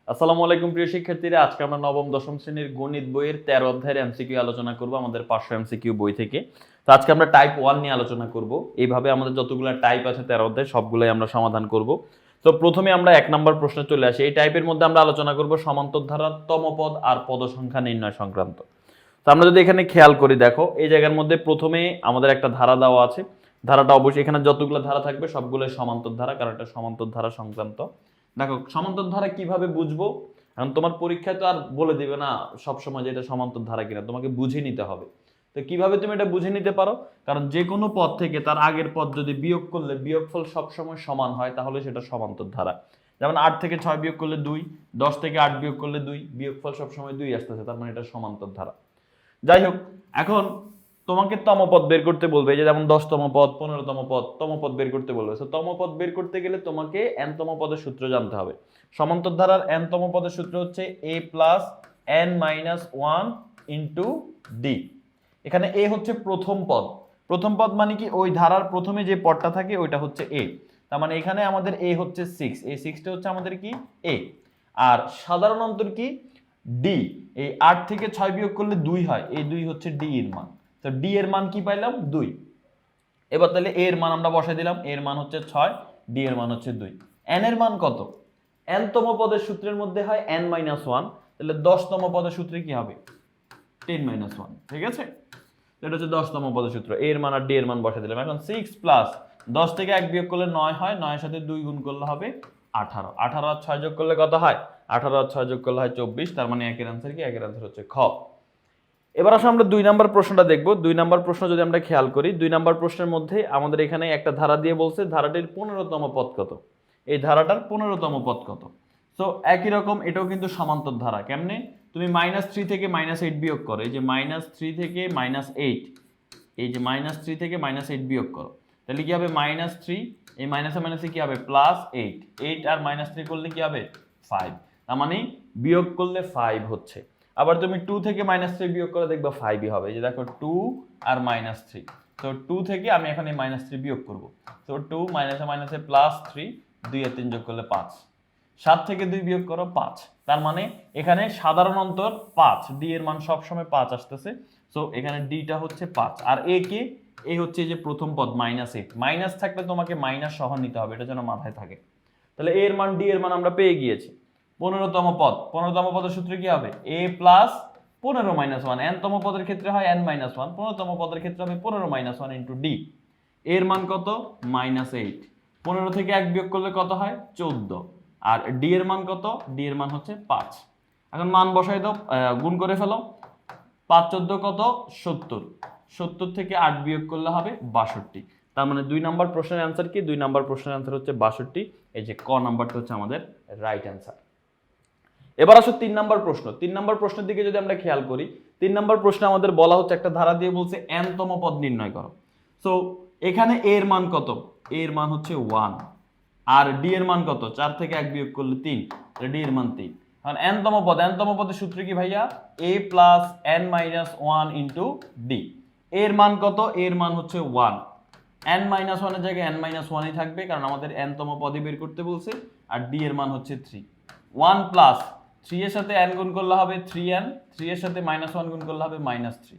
আসসালামু আলাইকুম প্রিয় শিক্ষার্থীরা, আজকে আমরা নবম দশম শ্রেণীর গণিত বইয়ের 13 অধ্যায়ের এমসিকিউ আলোচনা করব আমাদের 500 এমসিকিউ বই থেকে। তো আজকে আমরা টাইপ 1 নিয়ে আলোচনা করব। এইভাবে আমাদের যতগুলো টাইপ আছে 13 অধ্যায় সবগুলাই আমরা সমাধান করব। তো প্রথমে আমরা 1 নম্বর প্রশ্নে চলে আসি। এই টাইপের মধ্যে আমরা আলোচনা করব সমান্তর ধারার তমপদ আর পদ সংখ্যা নির্ণয় সংক্রান্ত। তো আমরা যদি এখানে খেয়াল করি, দেখো এই জায়গার মধ্যে প্রথমে আমাদের একটা ধারা দেওয়া আছে। ধারাটা অবশ্যই এখানে যতগুলো ধারা থাকবে সবগুলোই সমান্তর ধারা, কারণ এটা সমান্তর ধারা সংক্রান্ত। দেখো সমান্তর ধারা কিভাবে বুঝবো, এখন তোমার পরীক্ষায় তো আর বলে দিবে না সবসময় যে এটা সমান্তর ধারা কিনা, তোমাকে বুঝে নিতে হবে। তো কিভাবে তুমি এটা বুঝে নিতে পারো, কারণ যে কোনো পদ থেকে তার আগের পদ যদি বিয়োগ করলে বিয়োগফল সবসময় সমান হয় তাহলে সেটা সমান্তর ধারা। যেমন 8 থেকে 6 বিয়োগ করলে 2, 10 থেকে 8 বিয়োগ করলে 2, বিয়োগফল সবসময় 2 আসতেছে, তার মানে এটা সমান্তর ধারা। যাই হোক, এখন তোমাকে তমপদ বের করতে বলবে, যে যেমন 10তম পদ, 15তম পদ, তমপদ বের করতে বলবে। তো তমপদ বের করতে গেলে তোমাকে n-তম পদের সূত্র জানতে হবে। সমান্তর ধারার n-তম পদের সূত্র হচ্ছে a plus n minus 1 into D. এখানে a হচ্ছে প্রথম পদ। প্রথম পদ মানে কি, ওই ধারার প্রথমে যে পদটা থাকে ওইটা হচ্ছে a। তার মানে এখানে আমাদের a হচ্ছে 6, এই 6টা হচ্ছে আমাদের কি a। আর সাধারণ অন্তর কি ডি। এই 8 থেকে 6 বিয়োগ করলে 2 হয়, এই 2 হচ্ছে ডি এর মান। তো ডি এর মান কি পাইলাম 2। এবার তাহলে এ এর মান আমরা বসাই দিলাম, এর মান হচ্ছে 6, ডি এর মান হচ্ছে 2। এন এর মান কত, n-তম পদের সূত্রের মধ্যে হয় n-1, তাহলে 10তম পদের সূত্রে কি হবে 10-1, ঠিক আছে। এটা হচ্ছে 10তম পদের সূত্র। এর মান আর ডি এর মান বসাই দিলাম। এখন 6 প্লাস 10 থেকে 1 বিয়োগ করলে 9 হয়, 9 এর সাথে 2 গুণ করলে হবে 18, 18 আর 6 যোগ করলে কত হয়, 18 আর 6 যোগ করলে হয় 24। তার মানে একের আনসার কি, একের আনসার হচ্ছে খ। এবার আসলে আমরা 2 নাম্বার প্রশ্নটা দেখব। 2 নাম্বার প্রশ্ন যদি আমরা খেয়াল করি, 2 নাম্বার প্রশ্নের মধ্যে আমাদের এখানে একটা ধারা দিয়ে বলছে ধারাটির 15তম পদ কত। এই ধারাটার 15তম পদ কত। সো একই রকম এটাও কিন্তু সমান্তর ধারা। কেমনে, তুমি -3 থেকে -8 বিয়োগ করো, এই যে -3 থেকে -8, এই যে -3 থেকে -8 বিয়োগ করো, তাহলে কি হবে -3, এই মাইনাসে মাইনাসে কি হবে +8, 8 আর -3 করলে কি হবে 5, তার মানে বিয়োগ করলে 5 হচ্ছে। আবার তুমি 2 থেকে -3 বিয়োগ করে দেখবা 5ই হবে। এই যে দেখো 2 আর -3, তো 2 থেকে আমি এখন এই -3 বিয়োগ করব। তো 2 মাইনাসে মাইনাসে +3, 2 আর 3 যোগ করলে 5, 7 থেকে 2 বিয়োগ করো 5। তার মানে এখানে সাধারণ অন্তর 5, ডি এর মান সবসময় 5 আসতেছে। সো এখানে ডিটা হচ্ছে 5। আর এ কে, এই হচ্ছে যে প্রথম পদ -8, মাইনাস থাকলে তোমাকে মাইনাস সহ নিতে হবে, এটা যেন মাথায় থাকে। তাহলে এ এর মান ডি এর মান আমরা পেয়ে গিয়েছি। 15তম পদ, 15তম পদের সূত্রে কি হবে a প্লাস 15-1, n-তম পদের ক্ষেত্রে হয় n-1, 15তম পদের ক্ষেত্রে হবে 15-1 ইন্টু ডি। এর মান কত -8, 15 থেকে 1 বিয়োগ করলে কত হয় 14, আর ডি এর মান কত, ডি এর মান হচ্ছে 5। এখন মান বসাই দাও, গুণ করে ফেলো। 5 14 কত 70, 70 থেকে 8 বিয়োগ করলে হবে 62। তার মানে 2 নাম্বার প্রশ্নের অ্যান্সার কি, 2 নাম্বার প্রশ্নের অ্যান্সার হচ্ছে 62। এই যে ক নাম্বারটা হচ্ছে আমাদের রাইট অ্যান্সার। এবার আসো 3 নাম্বার প্রশ্ন। 3 নাম্বার প্রশ্নের দিকে যদি আমরা খেয়াল করি, 3 নাম্বার প্রশ্নে আমাদের বলা হচ্ছে একটা ধারা দিয়ে বলছে n-তম পদ নির্ণয় করো। সো এখানে a এর মান কত, a এর মান হচ্ছে 1, আর d এর মান কত, 4 থেকে 1 বিয়োগ করলে 3, তাহলে d এর মান 3। এখন n-তম পদ, n-তম পদের সূত্র কি ভাইয়া, a plus n-1 into D. এর মান কত, এর মান হচ্ছে 1, n-1 এর জায়গায় n-1ই থাকবে, কারণ আমাদের n-তম পদই বের করতে বলছে। আর d এর মান হচ্ছে 3, 1 প্লাস 3 এর সাথে n গুণ করলে হবে 3n, 3 এর সাথে -1 গুণ করলে হবে -3।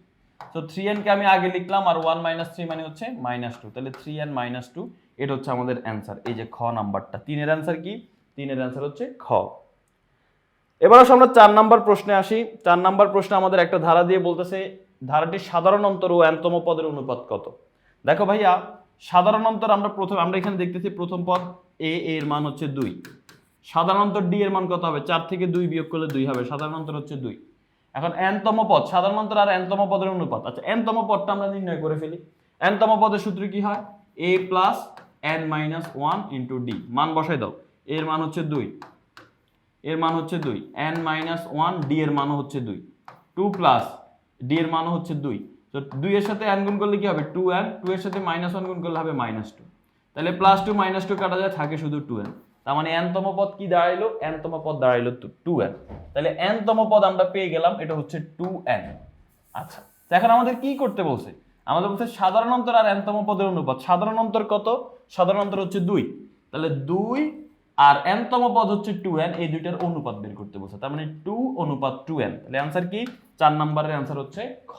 তো 3n কে আমি আগে লিখলাম, আর 1 - 3 মানে হচ্ছে -2, তাহলে 3n - 2, এটা হচ্ছে আমাদের অ্যান্সার। এই যে খ নাম্বারটা, 3 এর অ্যান্সার কি, 3 এর অ্যান্সার হচ্ছে খ। এবার আসলে আমরা 4 নাম্বার প্রশ্নে আসি। 4 নাম্বার প্রশ্নে আমাদের একটা ধারা দিয়ে বলতেছে ধারাটির সাধারণ অন্তর ও n-তম পদের অনুপাত কত। দেখো ভাইয়া, সাধারণ অন্তর আমরা এখানে দেখতেছি প্রথম পদ a, এর মান হচ্ছে 2। সাধারণ অন্তর ডি এর মান কত হবে, 4 থেকে 2 বিয়োগ করলে 2 হবে, সাধারণ অন্তর হচ্ছে 2। এখন n-তম পদ, সাধারণ অন্তর আর n-তম পদের অনুপাত। আচ্ছা, n-তম পদটা আমরা নির্ণয় করে ফেলি। n-তম পদের সূত্র কি হয়, a plus n-1 into D. মান বসাই দাও, এর মান হচ্ছে 2, এর মান হচ্ছে 2, n-1, ডি এর মানও হচ্ছে 2, 2 প্লাস ডি এর মানও হচ্ছে 2। তো 2 এর সাথে n গুণ করলে কি হবে 2n, 2 এর সাথে -1 গুণ করলে হবে -2, তাহলে +2 -2 কাটা যায়, থাকে শুধু 2n। তার মানে n-তম পদ কি দাঁড়াইলো, n-তম পদ দাঁড়াইলো 2n। তাহলে n-তম পদ আমরা পেয়ে গেলাম, এটা হচ্ছে 2n। আচ্ছা, তো এখন আমাদের কি করতে বলছে, আমাদের বলছে সাধারণ অন্তর আর n-তম পদের অনুপাত। সাধারণ অন্তর কত, সাধারণ অন্তর হচ্ছে 2, তাহলে 2 আর n তম পদ হচ্ছে 2n, এই দুইটার অনুপাত বের করতে বলছে, তার মানে 2:2n। তাহলে অ্যান্সার কি? 4 নম্বরের অ্যান্সার হচ্ছে খ।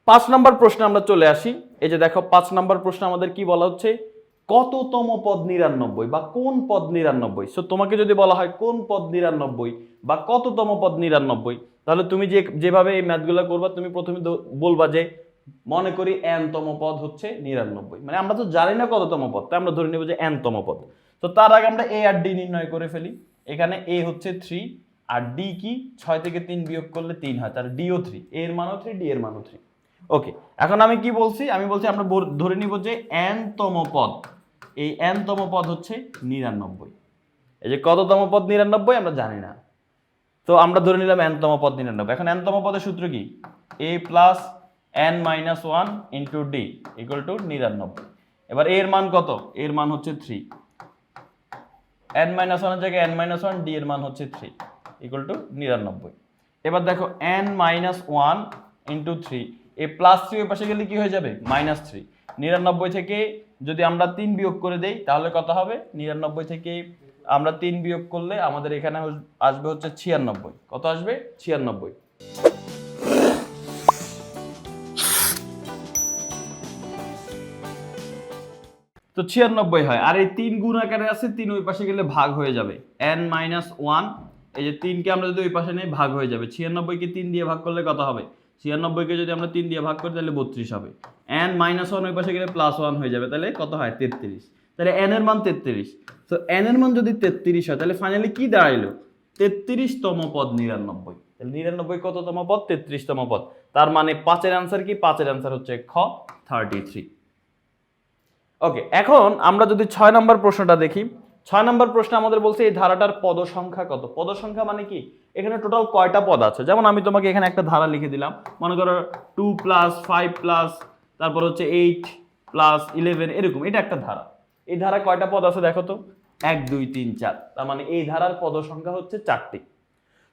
5 নম্বর প্রশ্নে আমরা চলে আসি। এই যে দেখো 5 নম্বর প্রশ্ন আমাদের কি বলা হচ্ছে, কততম পদ 99 বা কোন পদ 99। সো তোমাকে যদি বলা হয় কোন পদ 99 বা কততম পদ 99, তাহলে তুমি যেভাবে এই ম্যাথগুলো করবা, তুমি প্রথমে বলবা যে মনে করি n তম পদ হচ্ছে 99, মানে আমরা তো জানি না কততম পদ, তাই আমরা ধরে নেব যে n তম পদ। তো তার আগে আমরা a আর d নির্ণয় করে ফেলি। এখানে a হচ্ছে 3 আর d কি, 6 থেকে 3 বিয়োগ করলে 3 হয়, তার d ও 3, a এর মানও 3, d এর মানও 3। ওকে, এখন আমি কি বলছি, আমি বলছি আমরা ধরে নিব যে n তম পদ, এই n তম পদ হচ্ছে 99। এই যে কততম পদ 99 আমরা জানি না, তো আমরা ধরে নিলাম n তম পদ 99। এখন n তম পদের সূত্র কি, a plus n minus 1 into d equal to 99। এবার এর মান কত, এর মান হচ্ছে 3, n মাইনাস 1 এর জায়গায় n মাইনাস 1, d এর মান হচ্ছে 3 ইকুয়াল টু 99। এবার দেখো n মাইনাস 1 ইন্টু 3, এই প্লাস 3 ওই পাশে গেলে কি হয়ে যাবে, মাইনাস 3। 99 থেকে যদি আমরা 3 বিয়োগ করে দেই তাহলে কত হবে, 99 থেকে আমরা 3 বিয়োগ করলে আমাদের এখানে আসবে হচ্ছে 96। কত আসবে, 96। তো 96 হয়, আর এই 3 গুণ আকারে আছে, 3 ওই পাশে গেলে ভাগ হয়ে যাবে, n মাইনাস 1, এই যে 3 কে আমরা যদি ওই পাশে নেই ভাগ হয়ে যাবে, 96 কে 3 দিয়ে ভাগ করলে কত হবে, 96 কে যদি আমরা 3 দিয়ে ভাগ করি তাহলে 32 হবে। n মাইনাস 1 ওই পাশে গেলে প্লাস 1 হয়ে যাবে, তাহলে কত হয়, 33। তাহলে n এর মান 33। তো n এর মান যদি 33 হয় তাহলে ফাইনালি কি দাঁড়াইলো, 33তম পদ 99। তাহলে 99 কততম পদ, 33তম পদ। তার মানে 5 এর অ্যান্সার কি, 5 এর অ্যান্সার হচ্ছে খ, 33। ওকে, এখন আমরা যদি 6 নম্বর প্রশ্নটা দেখি। 6 নম্বর প্রশ্নে আমাদের বলছে এই ধারাটার পদ সংখ্যা কত। পদ সংখ্যা মানে কি, এখানে টোটাল কয়টা পদ আছে। যেমন আমি তোমাকে এখানে একটা ধারা লিখে দিলাম, মনে করো 2 প্লাস 5 প্লাস তারপর হচ্ছে 8 প্লাস 11, এরকম, এটা একটা ধারা। এই ধারা কয়টা পদ আছে দেখো তো, 1 2 3 4, তার মানে এই ধারার পদ সংখ্যা হচ্ছে 4টি।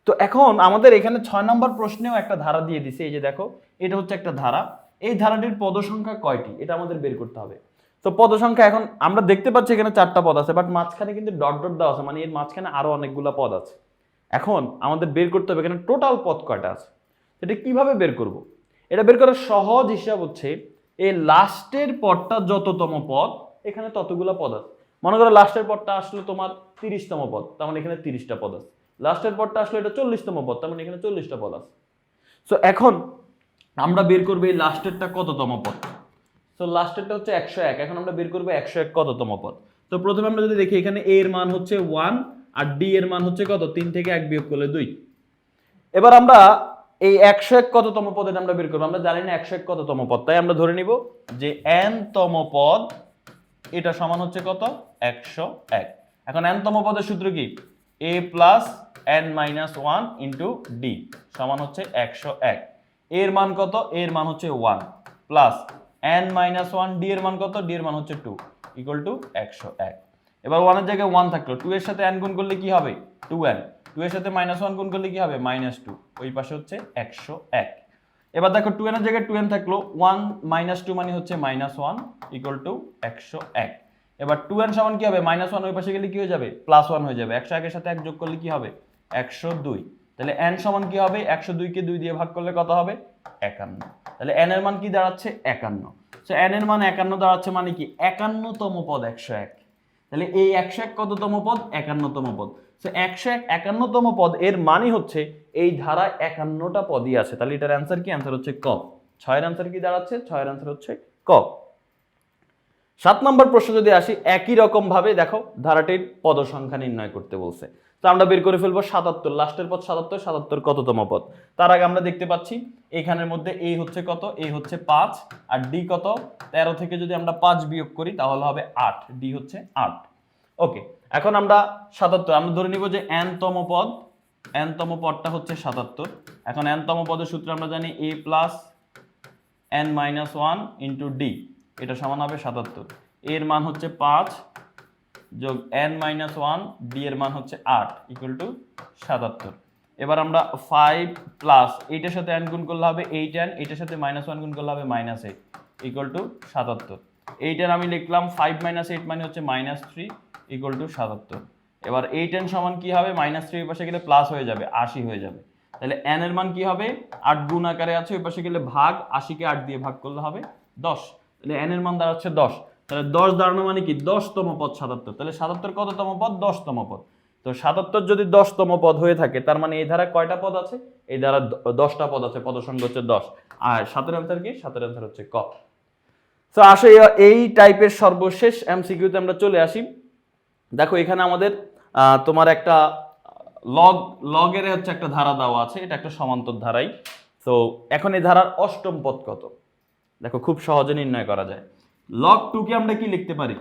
তো এখন আমাদের এখানে 6 নম্বর প্রশ্নেও একটা ধারা দিয়ে দিছে, এই যে দেখো এটা হচ্ছে একটা ধারা, এই ধারাটির পদ সংখ্যা কয়টি এটা আমাদের বের করতে হবে। তো পদ সংখ্যা এখন আমরা দেখতে পাচ্ছি এখানে 4টা পদ আছে, বাট মাঝখানে কিন্তু ডট ডট দেওয়া আছে, মানে এর মাঝখানে আরো অনেকগুলো পদ আছে। এখন আমাদের বের করতে হবে এখানে টোটাল পদ কয়টা আছে। এটা কিভাবে বের করব, এটা বের করার সহজ হিসাব হচ্ছে এই লাস্টের পদটা যততম পদ এখানে ততগুলো পদ আছে। মনে করো লাস্টের পদটা আসলে তোমার 30তম পদ, তার মানে এখানে 30টা পদ আছে। লাস্টের পদটা আসলে এটা 40তম পদ, তার মানে এখানে 40টা পদ আছে। সো এখন আমরা বের করব এই লাস্টেরটা কততম পদ। সো লাস্টেরটা হচ্ছে 101, এখন আমরা বের করব 101 কততম পদ। তো প্রথমে আমরা যদি দেখি এখানে a এর মান হচ্ছে 1 আর d এর মান হচ্ছে কত, 3 থেকে 1 বিয়োগ করলে 2। এবার আমরা এই 101 কততম পদ এটা আমরা বের করব, আমরা জানি না 101 কততম পদ, তাই আমরা ধরে নিব যে n তম পদ এটা সমান হচ্ছে কত, 101। এখন n তম পদের সূত্র কি, a plus n minus 1 into d সমান হচ্ছে 101। এর মান কত, এর মান হচ্ছে 1 প্লাস n মাইনাস 1, d এর মান কত, d এর মান হচ্ছে 2 ইকুয়াল টু 101। এবার 1 এর জায়গায় 1 থাকলো, 2 এর সাথে n গুণ করলে কি হবে, 2n, 2 এর সাথে মাইনাস 1 গুণ করলে কি হবে, -2, ওই পাশে হচ্ছে 101। এবার দেখো 2n এর জায়গায় 2n থাকলো, 1 মাইনাস 2 মানে হচ্ছে -1 ইকুয়াল টু 101। এবার 2n সমান কি হবে, -1 ওই পাশে গেলে কি হয়ে যাবে, +1 হয়ে যাবে। 101 এর সাথে 1 যোগ করলে কি হবে, 102। তাহলে n সমান কি হবে, 102 কে 2 দিয়ে ভাগ করলে কত হবে, 51। তাহলে n এর মান কি দাঁড়াচ্ছে, 51। সো n এর মান 51 দাঁড়াচ্ছে, মানে কি 51তম পদ 101। তাহলে এই 101 কততম পদ, 51তম পদ। সো 101 51তম পদ, এর মানে হচ্ছে এই ধারায় 51টা পদই আছে। তাহলে এটার অ্যান্সার কি, অ্যান্সার হচ্ছে ক। 6 এর অ্যান্সার কি দাঁড়াচ্ছে, 6 এর অ্যান্সার হচ্ছে ক। 7 নম্বর প্রশ্ন যদি আসি, একই রকম ভাবে দেখো ধারাটির পদ সংখ্যা নির্ণয় করতে বলছে। তো আমরা বের করে ফেলবো 77, লাস্টের পদ 77, 77 কততম পদ। তার আগে আমরা দেখতে পাচ্ছি এখানের মধ্যে a হচ্ছে কত, a হচ্ছে 5 আর d কত, 13 থেকে যদি আমরা 5 বিয়োগ করি তাহলে হবে 8, d হচ্ছে 8। ওকে, এখন আমরা 77, আমরা ধরে নিব যে n তম পদ, n তম পদটা হচ্ছে 77। এখন n তম পদের সূত্র আমরা জানি a plus n minus 1 into d, এটা সমান হবে 77। এর মান হচ্ছে 5 যোগ n মাইনাস 1, d এর মান হচ্ছে 8 ইকুয়াল টু 77। এবার আমরা 5 প্লাস এইটার সাথে n গুণ করলে হবে 8n, এইটার সাথে -1 গুণ করলে হবে -8 ইকুয়াল টু 77। 8 এর আমি লিখলাম 5 - 8 মানে হচ্ছে -3 = 77। এবার 8n সমান কি হবে, -3 ওই পাশে গেলে প্লাস হয়ে যাবে, 80 হয়ে যাবে। তাহলে n এর মান কি হবে, 8 গুণ আকারে আছে, ওই পাশে গেলে ভাগ, 80 কে 8 দিয়ে ভাগ করলে হবে 10। তাহলে n এর মান দাঁড়াচ্ছে 10। তাহলে 10 দাঁড়ানো মানে কি, 10তম পদ 77। তাহলে 77 কততম পদ, 10তম পদ। তো 77 যদি 10তম পদ হয়ে থাকে, তার মানে এই ধারা কয়টা পদ আছে, এই ধারা 10টা পদ আছে, পদ সংখ্যা হচ্ছে 10। আর 7 এর অ্যান্সার কি, 7 এর অ্যান্সার হচ্ছে ক। তো আসে এই টাইপের সর্বশেষ এমসিকিউতে আমরা চলে আসি। দেখো এখানে আমাদের তোমার একটা লগের হচ্ছে একটা ধারা দেওয়া আছে, এটা একটা সমান্তর ধারাই। তো এখন এই ধারার অষ্টম পদ কত, দেখো খুব সহজে নির্ণয় করা যায়। লগ 2 কে আমরা কি লিখতে পারি,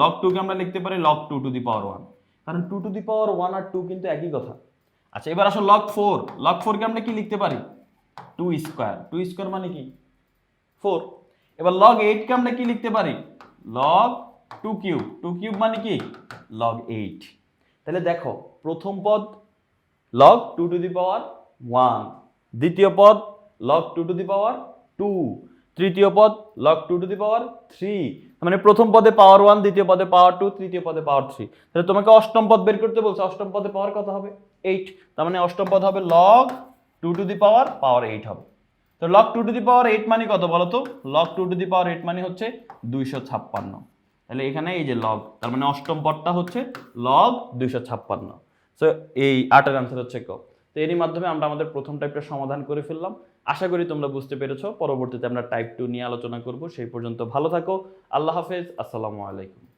লগ 2 কে আমরা লিখতে পারি log 2 টু দি পাওয়ার 1, কারণ 2 টু দি পাওয়ার 1 আর 2 কিন্তু একই কথা। আচ্ছা এবার আসো log 4, log 4 কে আমরা কি লিখতে পারি, 2 স্কয়ার, 2 স্কয়ার মানে কি 4। এবার log 8 কে আমরা কি লিখতে পারি, log 2 কিউব, 2 কিউব মানে কি log 8। তাহলে দেখো প্রথম পদ log 2 টু দি পাওয়ার 1, দ্বিতীয় পদ log 2 টু দি পাওয়ার 2, তৃতীয় পদ log 2 টু দি পাওয়ার 3। মানে প্রথম পদে পাওয়ার 1, দ্বিতীয় পদে পাওয়ার 2, তৃতীয় পদে পাওয়ার 3। তাহলে তোমাকে অষ্টম পদ বের করতে বলছে, অষ্টম পদে পাওয়ার কত হবে 8। তার মানে অষ্টম পদ হবে log 2 টু দি পাওয়ার 8 হবে। তো log 2 টু দি পাওয়ার 8 মানে কত বলো তো, log 2 টু দি পাওয়ার 8 মানে হচ্ছে 256। তাহলে এখানে এই যে log, তার মানে অষ্টম পদটা হচ্ছে log 256। সো এই 8 এর আনসার হচ্ছে ক। তো এরই মাধ্যমে আমরা আমাদের প্রথম টাইপটা সমাধান করে ফেললাম। আশা করি তোমরা বুঝতে পেরেছো। পরবর্তীতে আমরা টাইপ 2 নিয়ে আলোচনা করব। সেই পর্যন্ত ভালো থাকো। আল্লাহ হাফেজ। আসসালামু আলাইকুম।